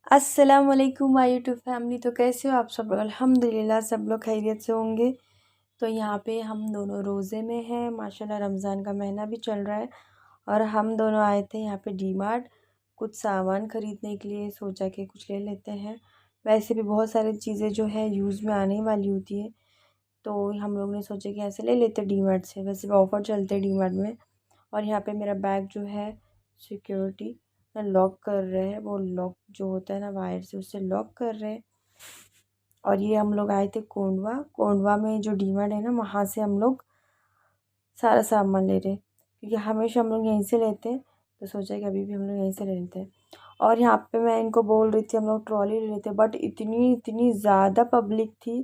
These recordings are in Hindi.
अस्सलाम वालेकुम माय यूट्यूब फैमिली। तो कैसे हो आप सब लोग? अल्हम्दुलिल्लाह सब लोग खैरियत से होंगे। तो यहाँ पे हम दोनों रोज़े में हैं, माशाल्लाह रमज़ान का महीना भी चल रहा है और हम दोनों आए थे यहाँ पे डी मार्ट कुछ सामान ख़रीदने के लिए। सोचा कि कुछ ले लेते हैं। वैसे भी बहुत सारी चीज़ें जो है यूज़ में आने वाली होती है, तो हम लोग ने सोचा कि ऐसे ले लेते डी मार्ट से। वैसे भी ऑफ़र चलते हैं डी मार्ट में। और यहाँ पे मेरा बैग जो है सिक्योरिटी लॉक कर रहे हैं, वो लॉक जो होता है ना वायर से, उससे लॉक कर रहे हैं। और ये हम लोग आए थे कोंडवा। कोंडवा में जो डी मार्ट है ना, वहाँ से हम लोग सारा सामान ले रहे हैं, क्योंकि हमेशा हम लोग यहीं से लेते हैं, तो सोचा कि अभी भी हम लोग यहीं से ले लेते हैं। और यहाँ पे मैं इनको बोल रही थी हम लोग ट्रॉली ले लेते, बट इतनी इतनी ज़्यादा पब्लिक थी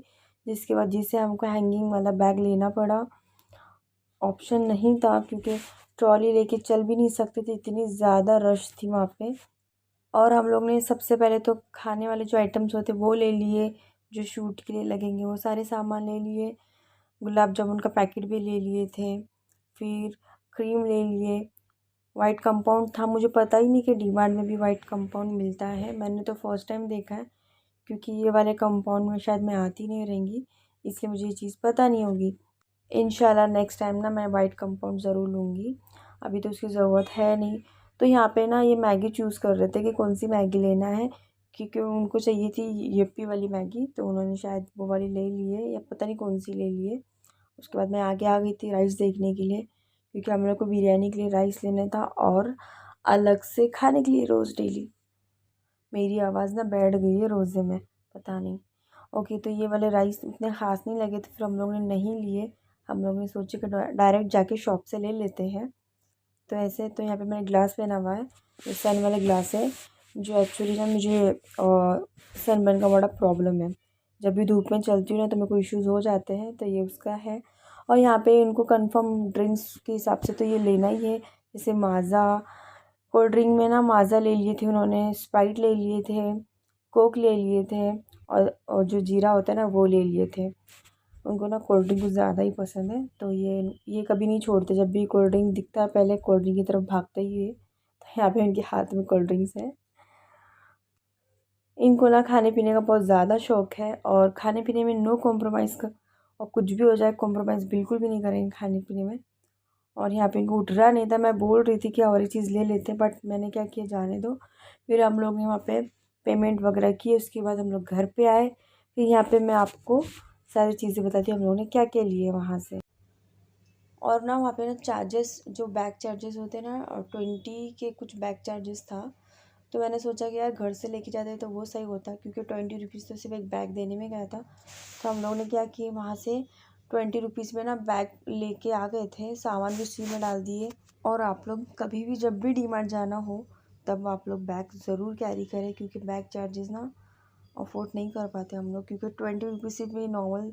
जिसकी वजह से हमको हैंगिंग वाला बैग लेना पड़ा। ऑप्शन नहीं था, क्योंकि ट्रॉली लेके चल भी नहीं सकते थे, इतनी ज़्यादा रश थी वहाँ पे। और हम लोग ने सबसे पहले तो खाने वाले जो आइटम्स होते वो ले लिए, जो शूट के लिए लगेंगे वो सारे सामान ले लिए। गुलाब जामुन का पैकेट भी ले लिए थे, फिर क्रीम ले लिए। वाइट कंपाउंड था, मुझे पता ही नहीं कि डी मार्ट में भी वाइट कंपाउंड मिलता है। मैंने तो फर्स्ट टाइम देखा है, क्योंकि ये वाले कंपाउंड में शायद मैं आती नहीं रहेंगी, इसलिए मुझे ये चीज़ पता नहीं होगी। इंशाल्लाह नेक्स्ट टाइम ना मैं वाइट कंपाउंड ज़रूर लूँगी, अभी तो उसकी ज़रूरत है नहीं। तो यहाँ पे ना ये मैगी चूज़ कर रहे थे कि कौन सी मैगी लेना है, क्योंकि उनको चाहिए थी यप्पी वाली मैगी, तो उन्होंने शायद वो वाली ले ली है या पता नहीं कौन सी ले ली है। उसके बाद मैं आगे आ गई थी राइस देखने के लिए, क्योंकि हम लोग को बिरयानी के लिए राइस लेना था और अलग से खाने के लिए रोज़ डेली। मेरी आवाज़ ना बैठ गई है रोज़े में, पता नहीं। ओके, तो ये वाले राइस इतने ख़ास नहीं लगे, तो फिर हम लोग ने नहीं लिए। हम लोग ने सोचे कि डायरेक्ट जाके शॉप से ले लेते हैं। तो ऐसे तो यहाँ पे मैंने ग्लास पहना हुआ है, ये सन वाले ग्लास है, जो एक्चुअली ना मुझे सनबर्न का बड़ा प्रॉब्लम है। जब भी धूप में चलती हूँ ना तो मेरे को इश्यूज़ हो जाते हैं, तो ये उसका है। और यहाँ पे इनको कंफर्म ड्रिंक्स के हिसाब से तो ये लेना ही है, जैसे माज़ा। कोल्ड ड्रिंक में ना माज़ा ले लिए थे उन्होंने, स्प्राइट ले लिए थे, कोक ले लिए थे, और जो जीरा होता है ना वो ले लिए थे। उनको ना कोल्ड ड्रिंक कुछ ज़्यादा ही पसंद है, तो ये कभी नहीं छोड़ते, जब भी कोल्ड ड्रिंक दिखता है पहले कोल्ड ड्रिंक की तरफ भागते ही है। तो यहाँ पे इनके हाथ में कोल्ड ड्रिंक्स है। इनको ना खाने पीने का बहुत ज़्यादा शौक़ है, और खाने पीने में नो कॉम्प्रोमाइज़ का, और कुछ भी हो जाए कॉम्प्रोमाइज़ बिल्कुल भी नहीं करेंगे खाने पीने में। और यहाँ पे इनको उठ रहा नहीं था, मैं बोल रही थी कि और एक चीज़ ले लेते हैं, बट मैंने क्या किया, जाने दो। फिर हम लोग ने वहाँ पे पेमेंट वगैरह की, उसके बाद हम लोग घर पे आए। फिर यहाँ पे मैं आपको सारी चीज़ें बताती हूँ हम लोगों ने क्या क्या लिए वहाँ से। और ना वहाँ पे ना चार्जेस, जो बैग चार्जेस होते हैं ना, और 20 के कुछ बैग चार्जेस था। तो मैंने सोचा कि यार घर से लेके जाते तो वो सही होता, क्योंकि 20 रुपीज़ तो सिर्फ एक बैग देने में गया था। तो हम लोगों ने क्या किए, वहाँ से 20 रुपीज़ में ना बैग लेके आ गए थे, सामान भी उसी में डाल दिए। और आप लोग कभी भी जब भी डी मार्ट जाना हो, तब आप लोग बैग ज़रूर कैरी करें, क्योंकि बैग चार्जेस ना अफोर्ड नहीं कर पाते हम लोग, क्योंकि 20 रुपीज़ से भी नॉर्मल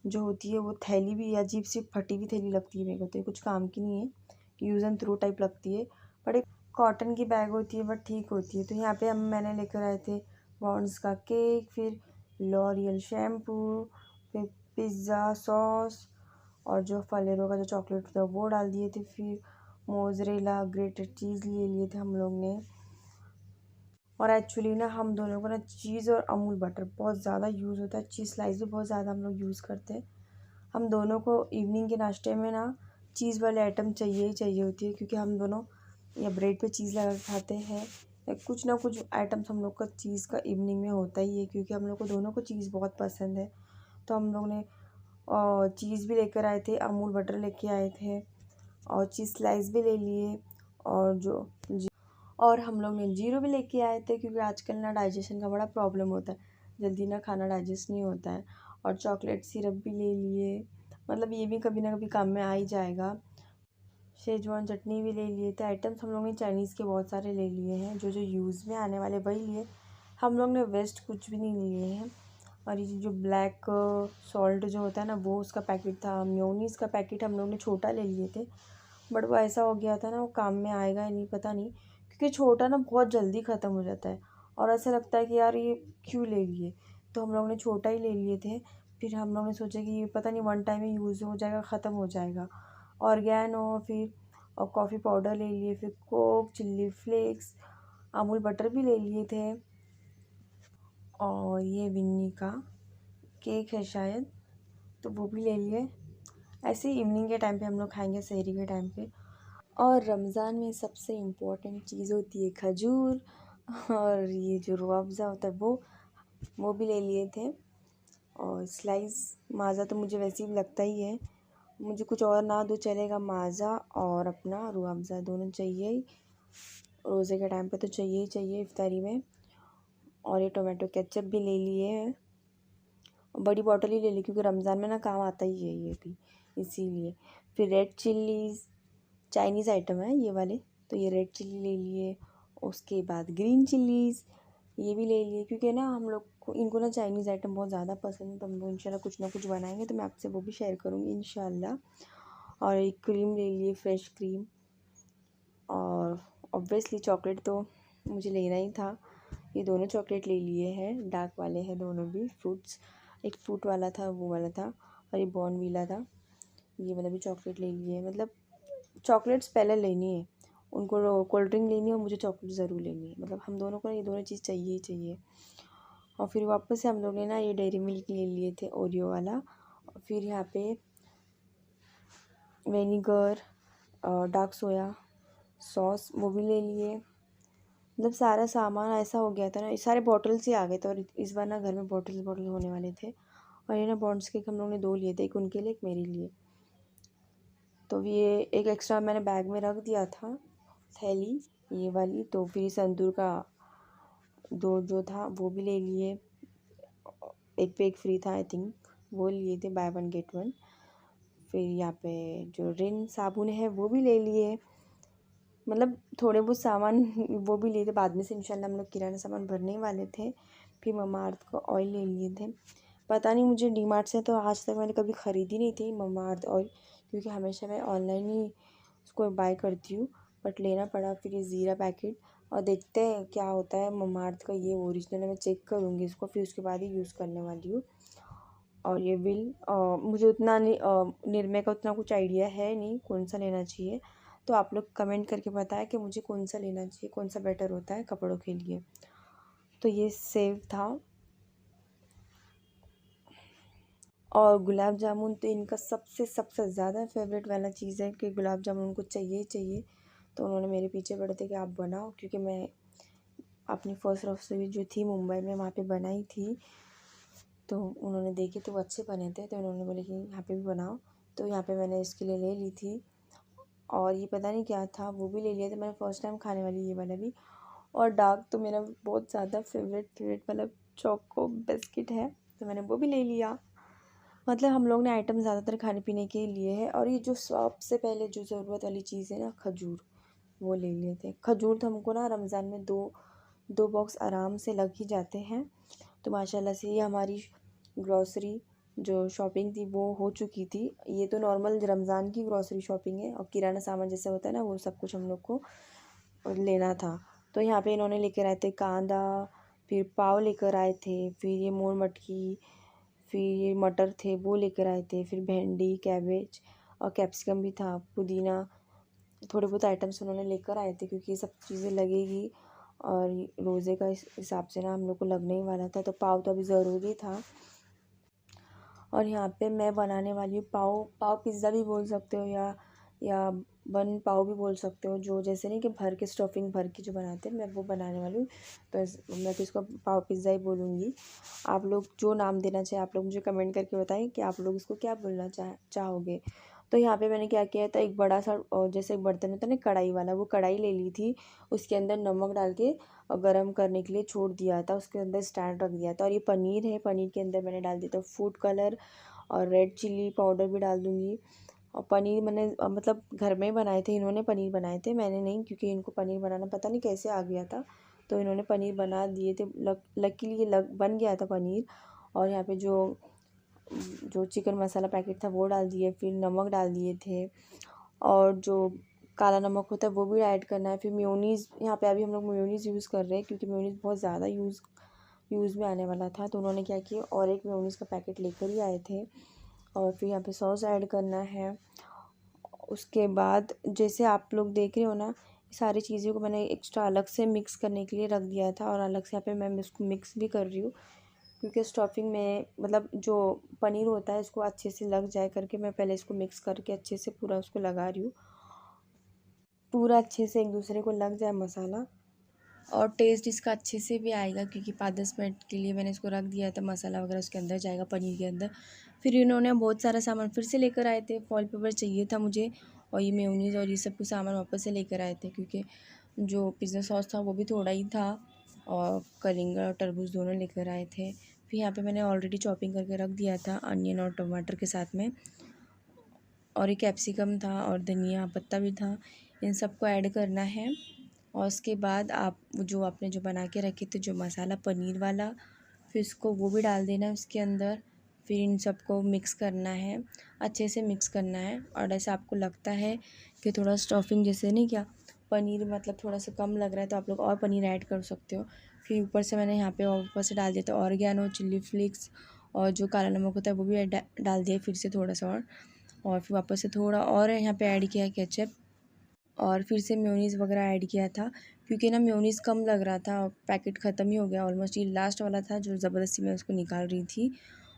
जो होती है वो थैली भी अजीब सी फटी हुई थैली लगती है मेरे को, तो ये कुछ काम की नहीं है, यूज़ एंड थ्रो टाइप लगती है। बट एक कॉटन की बैग होती है, बट ठीक होती है। तो यहाँ पे मैंने लेकर आए थे बॉन्ड्स का केक, फिर लॉरियल शैम्पू, फिर पिज़्ज़ा सॉस, और जो फलेरो का जो चॉकलेट था वो डाल दिए थे। फिर मोज़रेला ग्रेटेड चीज़ ले लिए थे हम लोग ने। और एक्चुअली ना हम दोनों को ना चीज़ और अमूल बटर बहुत ज़्यादा यूज़ होता है, चीज़ स्लाइस भी बहुत ज़्यादा हम लोग यूज़ करते हैं। हम दोनों को इवनिंग के नाश्ते में ना चीज़ वाले आइटम चाहिए ही चाहिए होती है, क्योंकि हम दोनों या ब्रेड पे चीज़ लगा के खाते हैं, या कुछ ना कुछ आइटम्स हम लोग का चीज़ का इवनिंग में होता ही है, क्योंकि हम लोग को दोनों को चीज़ बहुत पसंद है। तो हम लोग ने चीज़ भी लेकर आए थे, अमूल बटर लेके आए थे, और चीज़ स्लाइस भी ले लिए, और और हम लोग ने जीरो भी लेके आए थे, क्योंकि आजकल ना डाइजेशन का बड़ा प्रॉब्लम होता है, जल्दी ना खाना डाइजेस्ट नहीं होता है। और चॉकलेट सिरप भी ले लिए, मतलब ये भी कभी ना कभी काम में आ ही जाएगा। शेजवान चटनी भी ले लिए थे। आइटम्स हम लोग ने चाइनीज़ के बहुत सारे ले लिए हैं, जो जो यूज़ में आने वाले वही लिए। हम लोग ने वेस्ट कुछ भी नहीं लिए हैं। और ये जो ब्लैक सॉल्ट जो होता है ना, वो उसका पैकेट था। मेयोनीज़ का पैकेट हम लोग ने छोटा ले लिए थे, बट वो ऐसा हो गया था ना, वो काम में आएगा ही नहीं, पता नहीं, क्योंकि छोटा ना बहुत जल्दी ख़त्म हो जाता है, और ऐसा लगता है कि यार ये क्यों ले लिए। तो हम लोग ने छोटा ही ले लिए थे। फिर हम लोग ने सोचा कि ये पता नहीं वन टाइम में यूज़ हो जाएगा, ख़त्म हो जाएगा। ऑर्गेनो, फिर और कॉफ़ी पाउडर ले लिए, फिर Coke, chilli flakes, Amul butter भी ले लिए थे। और ये विन्नी का केक है शायद, तो वो भी ले लिए। ऐसे ही इवनिंग के टाइम पे हम लोग खाएंगे, सहरी के टाइम पे। और रमज़ान में सबसे इम्पोर्टेंट चीज़ होती है खजूर, और ये जो रूह अफ़ज़ा होता है वो भी ले लिए थे। और स्लाइस माज़ा तो मुझे वैसे भी लगता ही है, मुझे कुछ और ना दो चलेगा, माज़ा और अपना रूह अफ़ज़ा दोनों चाहिए ही, रोज़े के टाइम पे तो चाहिए ही चाहिए इफ्तारी में। और ये टोमेटो केचप भी ले लिए हैं, बड़ी बॉटल ही ले ली क्योंकि रमज़ान में ना काम आता ही है ये भी, इसीलिए। फिर रेड चिल्लीज़, चाइनीज़ आइटम है ये वाले, तो ये रेड चिल्ली ले लिए। उसके बाद ग्रीन चिल्लीज़ ये भी ले लिए, क्योंकि ना हम लोग को इनको ना चाइनीज़ आइटम बहुत ज़्यादा पसंद है, तो हम लोग इंशाल्लाह कुछ ना कुछ बनाएंगे, तो मैं आपसे वो भी शेयर करूँगी इंशाल्लाह। और एक क्रीम ले लिए, फ्रेश क्रीम। और ऑब्वियसली चॉकलेट तो मुझे लेना ही था, ये दोनों चॉकलेट ले लिए हैं, डार्क वाले हैं दोनों भी। फ्रूट्स, एक फ्रूट वाला था, वो वाला था, और ये बॉर्नवीला था, ये वाला भी चॉकलेट ले लिए। मतलब चॉकलेट्स पहले लेनी है उनको, कोल्ड ड्रिंक लेनी है और मुझे चॉकलेट ज़रूर लेनी है, मतलब हम दोनों को ये दोनों चीज़ चाहिए ही चाहिए। और फिर वापस से हम लोग ने ना ये डेयरी मिल्क ले लिए थे, ओरियो वाला। और फिर यहाँ पे विनेगर, डार्क सोया सॉस वो भी ले लिए। मतलब सारा सामान ऐसा हो गया था ना, सारे बॉटल्स ही आ गए थे, और इस बार ना घर में बॉटल्स होने वाले थे। और ये ना बॉन्ड्स केक हम लोग ने 2 लिए थे, एक उनके लिए एक मेरे लिए। तो ये एक एक्स्ट्रा मैंने बैग में रख दिया था थैली ये वाली। तो फिर संतूर का 2 जो था वो भी ले लिए, एक पे एक फ्री था आई थिंक, वो लिए थे, बाय 1 गेट 1। फिर यहाँ पे जो रिन साबुन है वो भी ले लिए, मतलब थोड़े बहुत सामान वो भी लिए थे। बाद में से इंशाल्लाह हम लोग किराना सामान भरने ही वाले थे। फिर ममाअर्थ का ऑयल ले लिए थे, पता नहीं मुझे डी मार्ट से तो आज तक मैंने कभी ख़रीदी नहीं थी ममाअर्थ ऑयल, क्योंकि हमेशा मैं ऑनलाइन ही उसको बाय करती हूँ, बट लेना पड़ा। फिर ये ज़ीरा पैकेट, और देखते हैं क्या होता है। ममाअर्थ का ये ओरिजिनल है, मैं चेक करूँगी इसको, फिर उसके बाद ही यूज़ करने वाली हूँ। और ये विल मुझे उतना नहीं, निरमे का उतना कुछ आइडिया है नहीं कौन सा लेना चाहिए, तो आप लोग कमेंट करके बताएं कि मुझे कौन सा लेना चाहिए, कौन सा बेटर होता है कपड़ों के लिए। तो ये सेव था। और गुलाब जामुन तो इनका सबसे ज़्यादा फेवरेट वाला चीज़ है कि गुलाब जामुन उनको चाहिए ही चाहिए। तो उन्होंने मेरे पीछे पड़े थे कि आप बनाओ, क्योंकि मैं अपनी फर्स्ट रसोई जो थी मुंबई में वहाँ पे बनाई थी, तो उन्होंने देखे तो वो अच्छे बने थे, तो उन्होंने बोले कि यहाँ पे भी बनाओ। तो यहाँ पे मैंने इसके लिए ले ली थी। और ये पता नहीं क्या था, वो भी ले लिया था मैंने, फ़र्स्ट टाइम खाने वाली ये वाला भी। और डार्क तो मेरा बहुत ज़्यादा फेवरेट वाला चोको बिस्किट है, तो मैंने वो भी ले लिया। मतलब हम लोग ने आइटम ज़्यादातर खाने पीने के लिए है। और ये जो सबसे पहले जो ज़रूरत वाली चीज़ है ना, खजूर, वो ले लिए थे। खजूर तो हमको ना रमज़ान में दो बॉक्स आराम से लग ही जाते हैं। तो माशाल्लाह से ये हमारी ग्रॉसरी जो शॉपिंग थी वो हो चुकी थी। ये तो नॉर्मल रमज़ान की ग्रॉसरी शॉपिंग है, और किराना सामान जैसे होता है ना, वो सब कुछ हम लोग को लेना था। तो यहाँ पे इन्होंने लेकर आए थे कांदा, फिर पाव लेकर आए थे, फिर ये मोर मटकी, फिर ये मटर थे वो लेकर आए थे, फिर भिंडी, कैबेज और कैप्सिकम भी था, पुदीना, थोड़े बहुत आइटम्स उन्होंने लेकर आए थे, क्योंकि ये सब चीज़ें लगेगी। और रोज़े का इस हिसाब से ना हम लोग को लगने ही वाला था, तो पाव तो अभी ज़रूरी था। और यहाँ पे मैं बनाने वाली हूँ पाव पिज़्ज़ा भी बोल सकते हो, या बन पाव भी बोल सकते हो, जो जैसे नहीं कि भर के स्टफिंग भर के जो बनाते हैं, मैं वो बनाने वाली हूँ। तो मैं तो इसको पाव पिज़्ज़ा ही बोलूँगी। आप लोग जो नाम देना चाहे आप लोग मुझे कमेंट करके बताएं कि आप लोग इसको क्या बोलना चाहोगे। तो यहाँ पे मैंने क्या किया था, एक बड़ा सा जैसे एक बर्तन होता है ना कढ़ाई वाला, वो कढ़ाई ले ली थी, उसके अंदर नमक डाल के और गर्म करने के लिए छोड़ दिया था, उसके अंदर स्टैंड रख दिया था। और ये पनीर है, पनीर के अंदर मैंने डाल दिया था फूड कलर, और रेड चिल्ली पाउडर भी डाल दूँगी। और पनीर मैंने मतलब घर में ही बनाए थे, इन्होंने पनीर बनाए थे, मैंने नहीं, क्योंकि इनको पनीर बनाना पता नहीं कैसे आ गया था, तो इन्होंने पनीर बना दिए थे। लकीली ये बन गया था पनीर। और यहाँ पे जो जो चिकन मसाला पैकेट था वो डाल दिए, फिर नमक डाल दिए थे, और जो काला नमक होता है वो भी ऐड करना है। फिर मेयोनीज़, यहाँ पे अभी हम लोग मेयोनीज़ यूज़ कर रहे हैं, क्योंकि मेयोनीज़ बहुत ज़्यादा यूज़ में आने वाला था, तो उन्होंने क्या किया, और एक मेयोनीज़ का पैकेट लेकर ही आए थे। और फिर यहाँ पे सॉस ऐड करना है। उसके बाद जैसे आप लोग देख रहे हो ना, सारी चीज़ों को मैंने एक्स्ट्रा अलग से मिक्स करने के लिए रख दिया था और अलग से यहाँ पे मैं इसको मिक्स भी कर रही हूँ, क्योंकि स्टफिंग में मतलब जो पनीर होता है इसको अच्छे से लग जाए करके मैं पहले इसको मिक्स करके अच्छे से पूरा उसको लगा रही हूँ, पूरा अच्छे से एक दूसरे को लग जाए मसाला। और टेस्ट इसका अच्छे से भी आएगा, क्योंकि 5-10 मिनट के लिए मैंने इसको रख दिया था, मसाला वगैरह उसके अंदर जाएगा पनीर के अंदर। फिर इन्होंने बहुत सारा सामान फिर से लेकर आए थे, फॉइल पेपर चाहिए था मुझे, और ये मेयोनीज़ और ये सब कुछ सामान वापस से लेकर आए थे, क्योंकि जो पिज़्ज़ा सॉस था वो भी थोड़ा ही था, और कलिंगा और तरबूज दोनों लेकर आए थे। फिर यहाँ पे मैंने ऑलरेडी चॉपिंग करके रख दिया था अनियन और टमाटर के साथ में, और एक कैप्सिकम था और धनिया पत्ता भी था। इन सबको ऐड करना है, और उसके बाद आप जो आपने जो बना के रखे थे जो मसाला पनीर वाला, फिर इसको वो भी डाल देना है उसके अंदर। फिर इन सबको मिक्स करना है, अच्छे से मिक्स करना है। और ऐसा आपको लगता है कि थोड़ा स्टफिंग जैसे नहीं क्या पनीर मतलब थोड़ा सा कम लग रहा है, तो आप लोग और पनीर ऐड कर सकते हो। फिर ऊपर से मैंने यहाँ पे ऊपर से डाल दिया था ऑरिगेनो, चिल्ली फ्लेक्स, और जो काला नमक होता है वो भी डाल दिया फिर से थोड़ा सा, और फिर वापस से थोड़ा और यहाँ पे ऐड किया केचप, और फिर से मेयोनीज़ वगैरह ऐड किया था, क्योंकि ना मेयोनीज़ कम लग रहा था, पैकेट ख़त्म ही हो गया ऑलमोस्ट, ये लास्ट वाला था जो ज़बरदस्ती मैं उसको निकाल रही थी।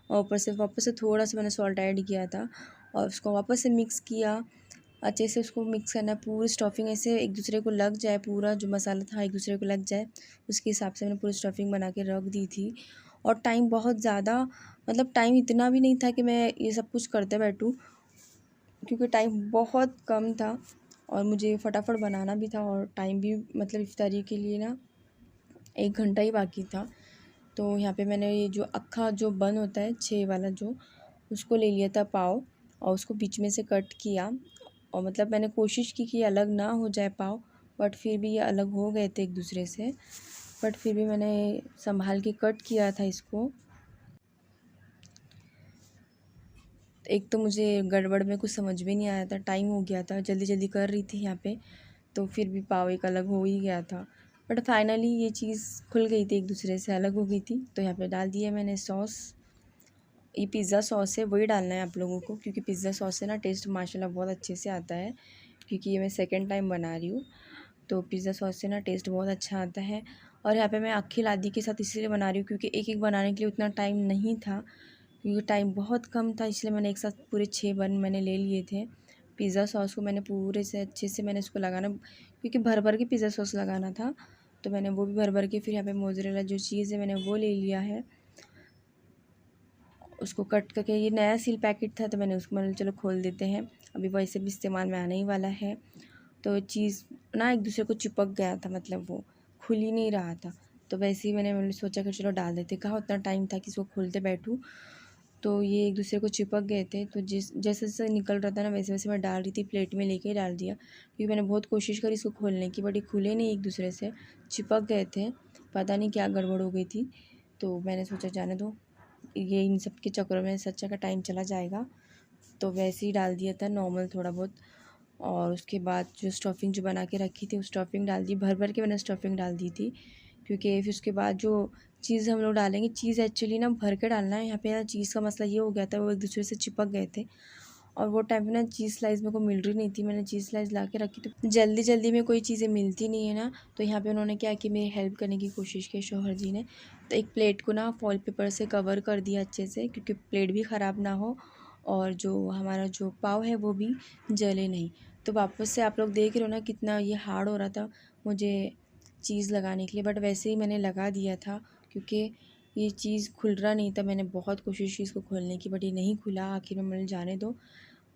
और ऊपर से वापस से थोड़ा सा मैंने सॉल्ट ऐड किया था, और उसको वापस से मिक्स किया। अच्छे से उसको मिक्स करना है, पूरी स्टफिंग ऐसे एक दूसरे को लग जाए, पूरा जो मसाला था एक दूसरे को लग जाए, उसके हिसाब से मैंने पूरी स्टफिंग बना के रख दी थी। और टाइम बहुत ज़्यादा मतलब टाइम इतना भी नहीं था कि मैं ये सब कुछ करते बैठूँ, क्योंकि टाइम बहुत कम था और मुझे फटाफट बनाना भी था, और टाइम भी मतलब इफ्तारी के लिए ना 1 घंटा ही बाकी था। तो यहाँ पे मैंने ये जो अक्खा जो बन होता है 6 वाला जो, उसको ले लिया था पाव, और उसको बीच में से कट किया, और मतलब मैंने कोशिश की कि अलग ना हो जाए पाव, बट फिर भी ये अलग हो गए थे एक दूसरे से, बट फिर भी मैंने संभाल के कट किया था इसको। एक तो मुझे गड़बड़ में कुछ समझ भी नहीं आया था, टाइम हो गया था, जल्दी जल्दी कर रही थी यहाँ पे, तो फिर भी पाव एक अलग हो ही गया था, बट फाइनली ये चीज़ खुल गई थी, एक दूसरे से अलग हो गई थी। तो यहाँ पे डाल दिया मैंने सॉस, ये पिज़्ज़ा सॉस है वही डालना है आप लोगों को, क्योंकि पिज़्ज़ा सॉस से ना टेस्ट माशाल्लाह बहुत अच्छे से आता है, क्योंकि ये मैं सेकंड टाइम बना रही हूँ, तो पिज़्ज़ा सॉस से ना टेस्ट बहुत अच्छा आता है। और यहाँ पे मैं अक्खी लादी के साथ इसलिए बना रही हूँ क्योंकि एक एक बनाने के लिए उतना टाइम नहीं था, क्योंकि टाइम बहुत कम था, इसलिए मैंने एक साथ पूरे 6 बन मैंने ले लिए थे। पिज़्ज़ा सॉस को मैंने पूरे से अच्छे से मैंने इसको लगाना, क्योंकि भर भर के पिज़्ज़ा सॉस लगाना था, तो मैंने वो भी भर भर के, फिर यहाँ पे मोज़रेला जो चीज़ है मैंने वो ले लिया है, उसको कट करके, ये नया सील पैकेट था तो मैंने उसको, मैंने चलो खोल देते हैं, अभी वैसे भी इस्तेमाल में आने ही वाला है। तो चीज़ ना एक दूसरे को चिपक गया था, मतलब वो खुल ही नहीं रहा था, तो वैसे ही मैंने सोचा कि चलो डाल देते, कहाँ उतना टाइम था कि इसको खोलते बैठूँ, तो ये एक दूसरे को चिपक गए थे, तो जैसे जैसे निकल रहा था ना वैसे वैसे मैं डाल रही थी, प्लेट में लेके ही डाल दिया, क्योंकि मैंने बहुत कोशिश करी इसको खोलने की, बट ये खुले नहीं, एक दूसरे से चिपक गए थे, पता नहीं क्या गड़बड़ हो गई थी। तो मैंने सोचा जाने दो, ये इन सब के चक्करों में सच्चा का टाइम चला जाएगा, तो वैसे ही डाल दिया था नॉर्मल थोड़ा बहुत। और उसके बाद जो स्टफिंग जो बना के रखी थी, वो स्टफिंग डाल दी, भर भर के मैंने स्टफिंग डाल दी थी, क्योंकि फिर उसके बाद जो चीज़ हम लोग डालेंगे, चीज़ एक्चुअली ना भर के डालना है, यहाँ पे ना चीज़ का मसला ये हो गया था, वो एक दूसरे से चिपक गए थे, और वो टाइम पे ना चीज़ स्लाइस मेरे को मिल रही नहीं थी, मैंने चीज़ स्लाइस ला के रखी, तो जल्दी जल्दी में कोई चीज़ें मिलती नहीं है ना, तो यहाँ पे उन्होंने क्या कि मेरी हेल्प करने की कोशिश की शौहर जी ने, तो एक प्लेट को ना फॉइल पेपर से कवर कर दिया अच्छे से, क्योंकि प्लेट भी ख़राब ना हो, और जो हमारा जो पाव है वो भी जले नहीं। तो वापस से आप लोग देख रहे हो ना कितना ये हार्ड हो रहा था मुझे चीज़ लगाने के लिए, बट वैसे ही मैंने लगा दिया था, क्योंकि ये चीज़ खुल रहा नहीं था, मैंने बहुत कोशिश की इसको खोलने की, बट ये नहीं खुला, आखिर में मैंने जाने दो,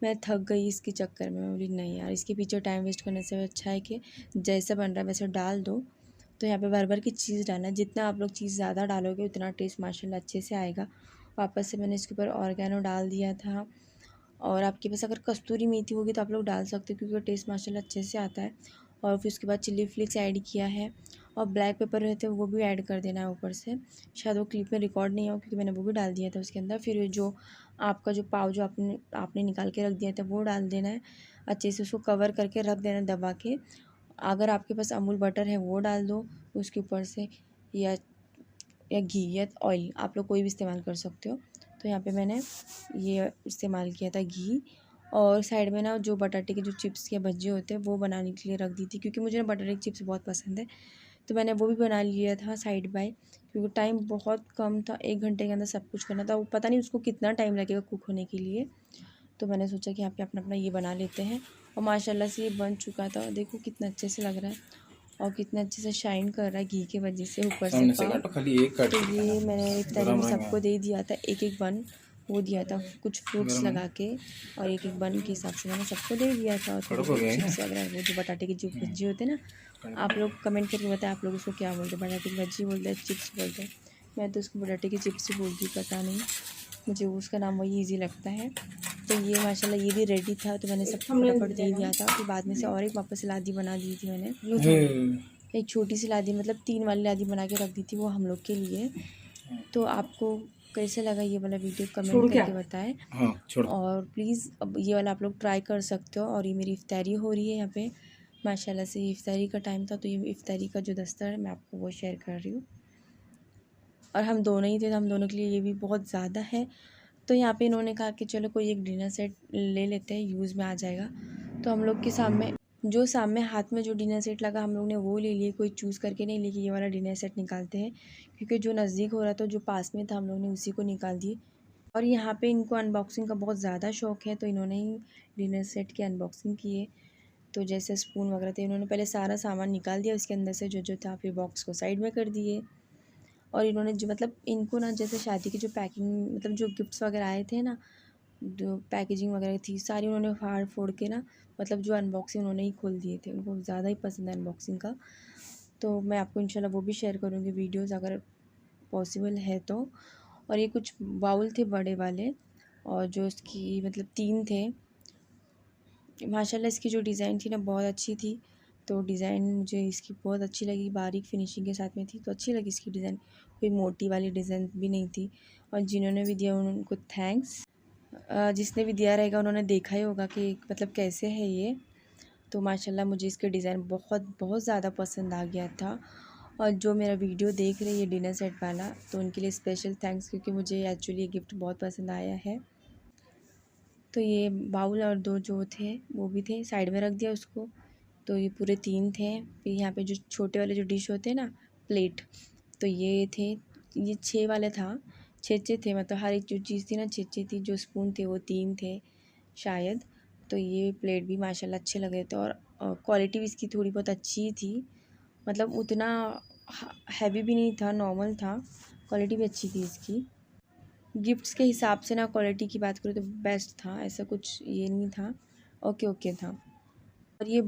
मैं थक गई इसके चक्कर में, मैं बोली नहीं यार, इसके पीछे टाइम वेस्ट करने से अच्छा है कि जैसा बन रहा है वैसे डाल दो। तो यहाँ पे भर भर की चीज़ डालना है, जितना आप लोग चीज़ ज़्यादा डालोगे उतना टेस्ट माशाल्लाह अच्छे से आएगा। वापस से मैंने इसके ऊपर ऑर्गेनो डाल दिया था, और आपके पास अगर कस्तूरी मेथी होगी तो आप लोग डाल सकते हो, क्योंकि टेस्ट माशाल्लाह अच्छे से आता है। और फिर उसके बाद चिल्ली फ्लेक्स ऐड किया है, और ब्लैक पेपर रहते हैं वो भी ऐड कर देना है ऊपर से, शायद वो क्लिप में रिकॉर्ड नहीं हो, क्योंकि मैंने वो भी डाल दिया था उसके अंदर। फिर जो आपका जो पाव जो आपने आपने निकाल के रख दिया था वो डाल देना है, अच्छे से उसको कवर करके रख देना दबा के। अगर आपके पास अमूल बटर है वो डाल दो उसके ऊपर से, या घी या ऑयल आप लोग कोई भी इस्तेमाल कर सकते हो। तो यहाँ पे मैंने ये इस्तेमाल किया था घी, और साइड में ना जो बटाटे के जो चिप्स के भज्जे होते हैं वो बनाने के लिए रख दी थी, क्योंकि मुझे ना बटाटे के चिप्स बहुत पसंद है। तो मैंने वो भी बना लिया था साइड बाय, क्योंकि टाइम बहुत कम था, 1 घंटे के अंदर सब कुछ करना था। वो पता नहीं उसको कितना टाइम लगेगा कुक होने के लिए। तो मैंने सोचा कि यहाँ पे अपना अपना ये बना लेते हैं। और माशाल्लाह से ये बन चुका था, देखो कितना अच्छे से लग रहा है और कितना अच्छे से शाइन कर रहा है घी के वजह से ऊपर से पाव। तो ये मैंने इफ्तारी में सबको दे दिया था, एक एक बन वो दिया था, कुछ फ्रूट्स लगा के, और एक एक बन के हिसाब से मैंने सबको दे दिया था। और थोड़े चिप्स वगैरह, वो जो बटाटे की जो भज्जी होते हैं ना, आप लोग कमेंट करके बताएं आप लोग उसको क्या बोलते हैं, बटाटे की भज्जी बोलते हैं, चिप्स बोलते हैं। मैं तो उसको बटाटे की चिप्स ही बोलती हूँ, पता नहीं, मुझे उसका नाम वही ईजी लगता है। तो ये माशाल्लाह ये भी रेडी था, तो मैंने सबको फटाफट दे दिया था। फिर बाद में से और एक वापस लादी बना दी थी मैंने, एक छोटी सी लादी, मतलब 3 वाली लादी बना के रख दी थी, वो हम लोग के लिए। तो आपको कैसे लगा ये वाला वीडियो कमेंट करके बताएं। और प्लीज़ अब ये वाला आप लोग ट्राई कर सकते हो। और ये मेरी इफ्तारी हो रही है यहाँ पे, माशाल्लाह से ये इफ्तारी का टाइम था, तो ये इफ्तारी का जो दस्तर है मैं आपको वो शेयर कर रही हूँ। और हम दोनों ही थे, तो हम दोनों के लिए ये भी बहुत ज़्यादा है। तो यहाँ पे इन्होंने कहा कि चलो कोई एक डिनर सेट ले लेते हैं, यूज़ में आ जाएगा। तो हम लोग के सामने हाथ में जो डिनर सेट लगा, हम लोग ने वो ले लिए, कोई चूज़ करके नहीं लिए कि ये वाला डिनर सेट निकालते हैं, क्योंकि जो नज़दीक हो रहा था, जो पास में था, हम लोग ने उसी को निकाल दिए। और यहाँ पे इनको अनबॉक्सिंग का बहुत ज़्यादा शौक़ है, तो इन्होंने ही डिनर सेट की अनबॉक्सिंग किए। तो जैसे स्पून वगैरह थे, इन्होंने पहले सारा सामान निकाल दिया उसके अंदर से जो जो था, फिर बॉक्स को साइड में कर दिए। और इन्होंने जो मतलब इनको ना जैसे शादी की जो पैकिंग, मतलब जो गिफ्ट्स वगैरह आए थे ना, जो पैकेजिंग वगैरह थी सारी उन्होंने फाड़ फोड़ के ना, मतलब जो अनबॉक्सिंग उन्होंने ही खोल दिए थे, उनको ज़्यादा ही पसंद है अनबॉक्सिंग का। तो मैं आपको इंशाल्लाह वो भी शेयर करूँगी वीडियोज़, अगर पॉसिबल है तो। और ये कुछ बाउल थे बड़े वाले, और जो इसकी मतलब 3 थे। माशाल्लाह इसकी जो डिज़ाइन थी ना बहुत अच्छी थी, तो डिज़ाइन मुझे इसकी बहुत अच्छी लगी, बारीक फिनिशिंग के साथ में थी, तो अच्छी लगी इसकी डिज़ाइन, कोई मोटी वाली डिज़ाइन भी नहीं थी। और जिन्होंने भी दिया उनको थैंक्स। जिसने भी दिया रहेगा उन्होंने देखा ही होगा कि मतलब कैसे है ये। तो माशाल्लाह मुझे इसके डिज़ाइन बहुत बहुत ज़्यादा पसंद आ गया था। और जो मेरा वीडियो देख रही है डिनर सेट वाला, तो उनके लिए स्पेशल थैंक्स, क्योंकि मुझे एक्चुअली ये गिफ्ट बहुत पसंद आया है। तो ये बाउल और 2 जो थे वो भी थे, साइड में रख दिया उसको। तो ये पूरे 3 थे। फिर यहाँ पे जो छोटे वाले जो डिश होते हैं ना, प्लेट, तो ये थे, ये 6 वाला था, 6 थे, मतलब हर एक जो चीज़ थी ना 6 थी। जो स्पून थे वो 3 थे शायद। तो ये प्लेट भी माशाल्लाह अच्छे लग रहे थे, और क्वालिटी भी इसकी थोड़ी बहुत अच्छी थी, मतलब उतना हैवी भी नहीं था, नॉर्मल था, क्वालिटी भी अच्छी थी इसकी। गिफ्ट्स के हिसाब से ना क्वालिटी की बात करूँ तो बेस्ट था, ऐसा कुछ ये नहीं था, ओके ओके था। और ये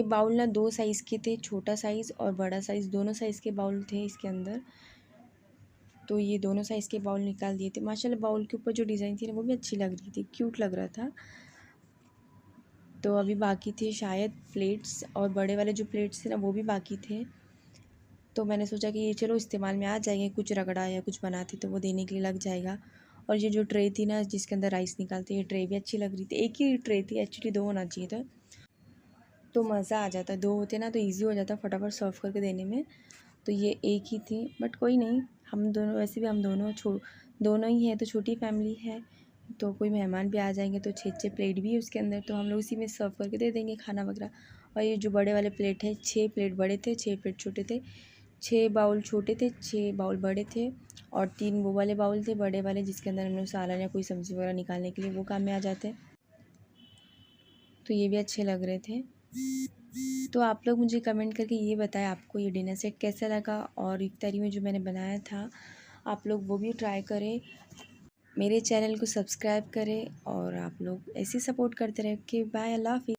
बाउल ना 2 साइज़ के थे, छोटा साइज़ और बड़ा साइज़, दोनों साइज़ के बाउल थे इसके अंदर। तो ये दोनों साइज़ के बाउल निकाल दिए थे। माशाल्लाह बाउल के ऊपर जो डिज़ाइन थी ना वो भी अच्छी लग रही थी, क्यूट लग रहा था। तो अभी बाकी थे शायद प्लेट्स, और बड़े वाले जो प्लेट्स थे ना वो भी बाकी थे। तो मैंने सोचा कि ये चलो इस्तेमाल में आ जाएंगे, कुछ रगड़ा या कुछ बनाते तो वो देने के लिए लग जाएगा। और ये जो ट्रे थी ना जिसके अंदर राइस निकालते, ये ट्रे भी अच्छी लग रही थी। एक ही ट्रे थी एक्चुअली, 2 होना चाहिए था, तो मज़ा आ जाता। 2 होते ना तो ईज़ी हो जाता फटाफट सर्व करके देने में। तो ये एक ही थी, बट कोई नहीं, हम दोनों वैसे भी हम दोनों ही हैं, तो छोटी फैमिली है, तो कोई मेहमान भी आ जाएंगे तो 6 प्लेट भी है उसके अंदर, तो हम लोग उसी में सर्व करके दे देंगे खाना वगैरह। और ये जो बड़े वाले प्लेट है, 6 प्लेट बड़े थे, 6 प्लेट छोटे थे, 6 बाउल छोटे थे, 6 बाउल बड़े थे, और 3 वो वाले बाउल थे बड़े वाले जिसके अंदर हम लोग सालन या कोई सब्ज़ी वगैरह निकालने के लिए वो काम में आ जाते हैं। तो ये भी अच्छे लग रहे थे। तो आप लोग मुझे कमेंट करके ये बताएं आपको ये डिनर सेट कैसा लगा, और इफ्तारी में जो मैंने बनाया था आप लोग वो भी ट्राई करें, मेरे चैनल को सब्सक्राइब करें, और आप लोग ऐसे सपोर्ट करते रहें। ओके बाय, अल्लाह हाफ़िज़।